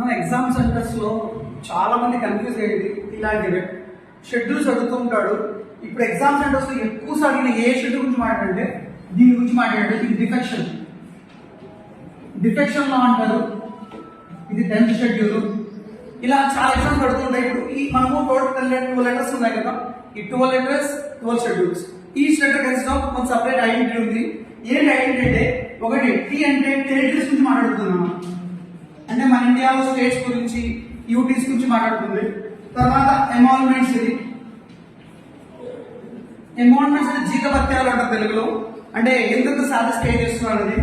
మన exam centres లో చాలా మంది కన్ఫ్యూజ్ అయ్యేది ఇలాంటివే. షెడ్యూల్స్ అడుగుతూ ఉంటాడు. ఇప్పుడు ఎగ్జామ్ సెంటర్స్ లో ఎక్కువ సార్లు ఏ షెడ్యూల్ గురించి మాట్లాడంటే దీని గురించి మాట్లాడాడు. ఇది డిఫెక్షన్ లా అంటారు. ఇది 10th షెడ్యూల్. ఇలా చాలా ఎగ్జామ్స్ అడుగుతుంటాయి. ఇప్పుడు ఈ మనము టోటల్ 12 లెటర్స్ ఉన్నాయి కదా, ఈ 12 letters 12 schedules. Each letter consist of ఒక సపరేట్ ఐడెంటిటీ ఉంది. ఏంటి ఐడెంటిటీ అంటే, ఒకటి టీ అంటే టెరిటరీస్ గురించి మాట్లాడుతున్నాము, అంటే మన ఇండియాలో స్టేట్స్ గురించి, యూటీస్ గురించి మాట్లాడుతుంది. తర్వాత ఎమాల్మెంట్స్, ఇది ఎమాల్మెంట్స్ అంటే జీతభత్యాలు అంటారు తెలుగులో, అంటే ఎంత శాలరీ స్టే చేస్తున్నారు అది.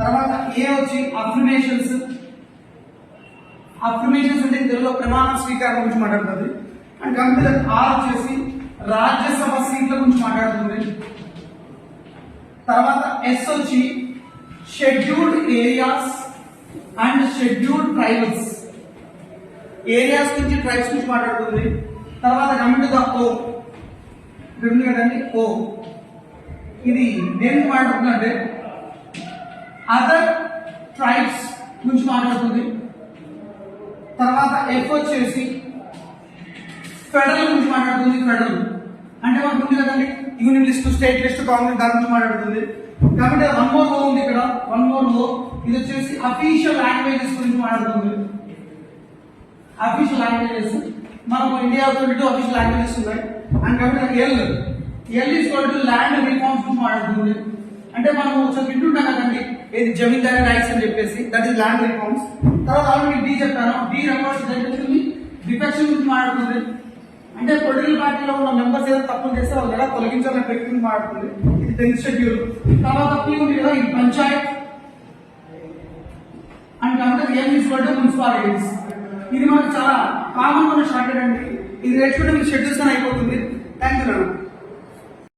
తర్వాత ఏ వచ్చి అఫర్మేషన్స్ అంటే తెలుగులో ప్రమాణ స్వీకారం గురించి మాట్లాడుతుంది. అండ్ కంప్లీట్ ఆర్ వచ్చేసి రాజ్యసభ సీట్ల గురించి మాట్లాడుతుంది. తర్వాత ఎస్ వచ్చి scheduled areas and scheduled tribals, areas గురించి, ట్రైబ్స్ గురించి మాట్లాడుతుంది. తర్వాత కంప్లీట్ ఓ ఉంది కదండి, ఓ ఇది దేనికి మాట్లాడుతుంది అంటే అదర్ ట్రైబ్స్ గురించి మాట్లాడుతుంది. తర్వాత ఎఫ్ వచ్చేసి ఫెడరల్ గురించి మాట్లాడుతుంది. ఫెడరల్ అంటే మనకు ఉంది కదండి, union list, state list, Congress, దాని గురించి మాట్లాడుతుంది. కాబట్టి వన్ మోర్ ఓ ఉంది ఇక్కడ, వన్ మోర్ ఓ. ఇది వచ్చేసి అఫీషియల్ లాంగ్వేజెస్ గురించి మాట్లాడుతుంది. అఫీషియల్ లాంగ్వేజెస్ మనకు ఇండియాలో 22 అఫీషియల్ లాంగ్వేజెస్ ఉన్నాయి. అండ్ కాబట్టి L is equal to land reforms గురించి మాట్లాడుతుంది. అంటే మనం ఒకసారి వింటుంటాం కదండి, ఏది జమీందారీ రైట్స్ అని చెప్పేసి, దట్ ఈస్ ల్యాండ్ రిఫార్మ్స్. తర్వాత ఆల్రెడీ డి చెప్పాను, డి రెఫర్స్ డిఫెక్షన్ గురించి మాట్లాడుతుంది. అంటే పొలిటికల్ పార్టీలో ఉన్న మెంబర్స్ ఏదో తప్పులు చేస్తే వాళ్ళు ఎలా తొలగించాలనే వ్యక్తి గురించి మాట్లాడుతుంది. ఇది 10th షెడ్యూల్. తర్వాత పి ఉంది కదా, ఈ పంచాయత్ అండ్ కాబట్టి ఏం తీసుకోవడం మున్సిపాలిటీస్. ఇది మనకు చాలా కామన్ గా స్టార్టెడ్ అండి. ఇది నేర్చుకుంటే మీకు షెడ్యూల్స్ అని అయిపోతుంది.